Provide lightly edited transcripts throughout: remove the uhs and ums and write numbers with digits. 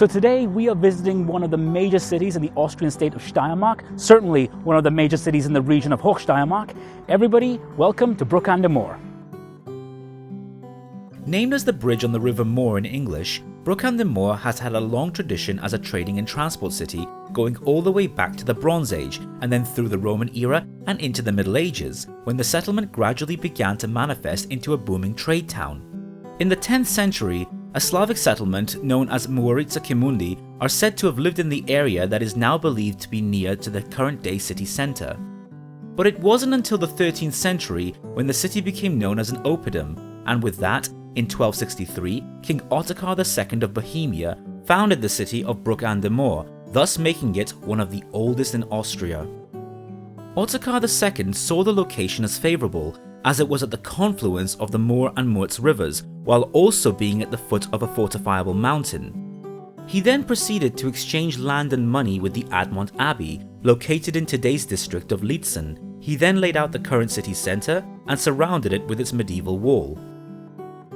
So today we are visiting one of the major cities in the Austrian state of Steiermark, certainly one of the major cities in the region of Hochsteiermark. Everybody, welcome to Bruck an der Moor. Named as the bridge on the River Moor in English, Bruck an der Moor has had a long tradition as a trading and transport city, going all the way back to the Bronze Age and then through the Roman era and into the Middle Ages, when the settlement gradually began to manifest into a booming trade town. In the 10th century, a Slavic settlement known as Muorica Kimundi are said to have lived in the area that is now believed to be near to the current-day city centre. But it wasn't until the 13th century when the city became known as an oppidum, and with that, in 1263, King Ottokar II of Bohemia founded the city of Bruck an der Moor, thus making it one of the oldest in Austria. Ottokar II saw the location as favourable, as it was at the confluence of the Moor and Murz rivers, while also being at the foot of a fortifiable mountain. He then proceeded to exchange land and money with the Admont Abbey, located in today's district of Lietzen. He then laid out the current city centre and surrounded it with its medieval wall.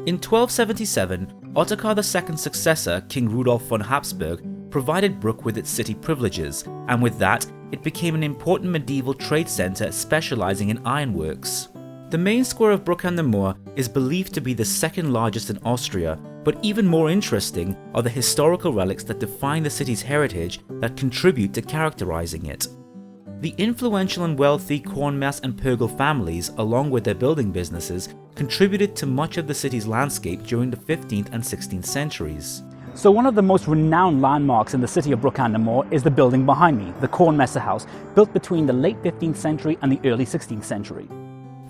In 1277, Ottokar II's successor, King Rudolf von Habsburg, provided Bruck with its city privileges, and with that, it became an important medieval trade centre specialising in ironworks. The main square of Bruck an der Moor is believed to be the second largest in Austria, but even more interesting are the historical relics that define the city's heritage that contribute to characterising it. The influential and wealthy Cornmesser and Pergel families, along with their building businesses, contributed to much of the city's landscape during the 15th and 16th centuries. So one of the most renowned landmarks in the city of Bruck an der Moor is the building behind me, the Cornmesser House, built between the late 15th century and the early 16th century.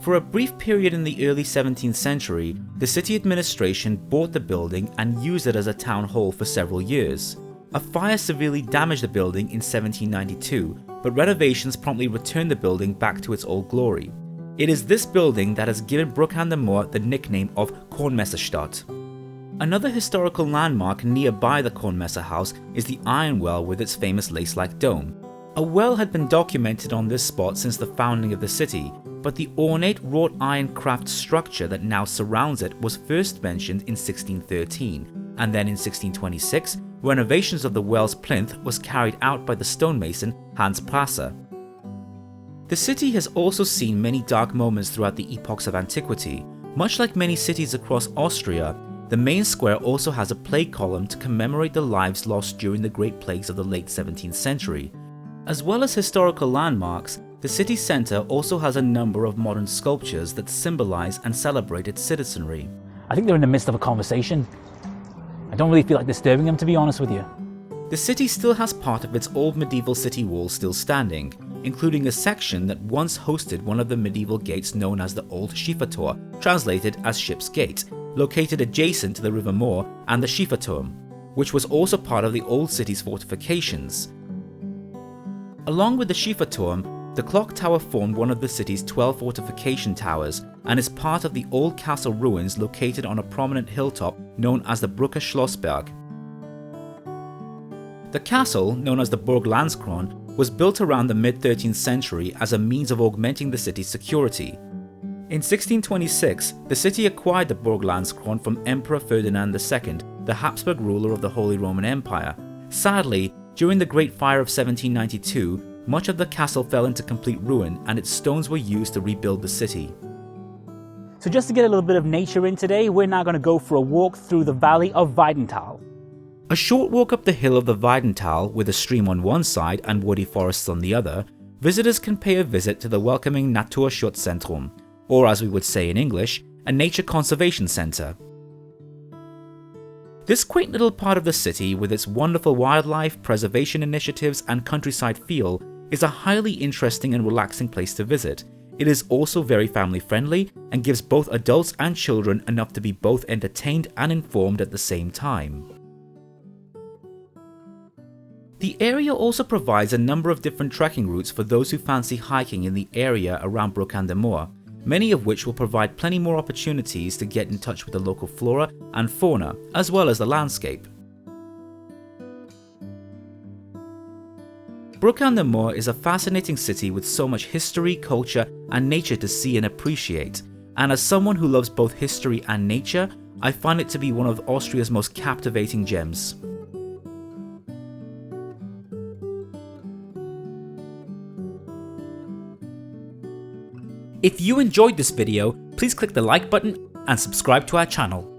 For a brief period in the early 17th century, the city administration bought the building and used it as a town hall for several years. A fire severely damaged the building in 1792, but renovations promptly returned the building back to its old glory. It is this building that has given Bruck an der Moor the nickname of Kornmesserstadt. Another historical landmark nearby the Cornmesser House is the Ironwell with its famous lace-like dome. A well had been documented on this spot since the founding of the city, but the ornate wrought iron craft structure that now surrounds it was first mentioned in 1613, and then in 1626, renovations of the well's plinth was carried out by the stonemason Hans Prasser. The city has also seen many dark moments throughout the epochs of antiquity. Much like many cities across Austria, the main square also has a plague column to commemorate the lives lost during the Great Plagues of the late 17th century. As well as historical landmarks, the city centre also has a number of modern sculptures that symbolise and celebrate its citizenry. I think they're in the midst of a conversation. I don't really feel like disturbing them, to be honest with you. The city still has part of its old medieval city wall still standing, including a section that once hosted one of the medieval gates known as the Old Schiefertor, translated as Ship's Gate, located adjacent to the River Moor and the Schieferturm, which was also part of the old city's fortifications. Along with the Schieferturm, the clock tower formed one of the city's 12 fortification towers and is part of the old castle ruins located on a prominent hilltop known as the Brucker Schlossberg. The castle, known as the Burg Landskron, was built around the mid-13th century as a means of augmenting the city's security. In 1626, the city acquired the Burg Landskron from Emperor Ferdinand II, the Habsburg ruler of the Holy Roman Empire. Sadly, during the Great Fire of 1792, much of the castle fell into complete ruin and its stones were used to rebuild the city. So just to get a little bit of nature in today, we're now going to go for a walk through the valley of Vidental. A short walk up the hill of the Vidental, with a stream on one side and woody forests on the other, visitors can pay a visit to the welcoming Naturschutzzentrum, or as we would say in English, a nature conservation centre. This quaint little part of the city, with its wonderful wildlife, preservation initiatives and countryside feel, is a highly interesting and relaxing place to visit. It is also very family friendly and gives both adults and children enough to be both entertained and informed at the same time. The area also provides a number of different trekking routes for those who fancy hiking in the area around Bruck an der Moor, many of which will provide plenty more opportunities to get in touch with the local flora and fauna, as well as the landscape. Bruck an der Moor is a fascinating city with so much history, culture and nature to see and appreciate, and as someone who loves both history and nature, I find it to be one of Austria's most captivating gems. If you enjoyed this video, please click the like button and subscribe to our channel.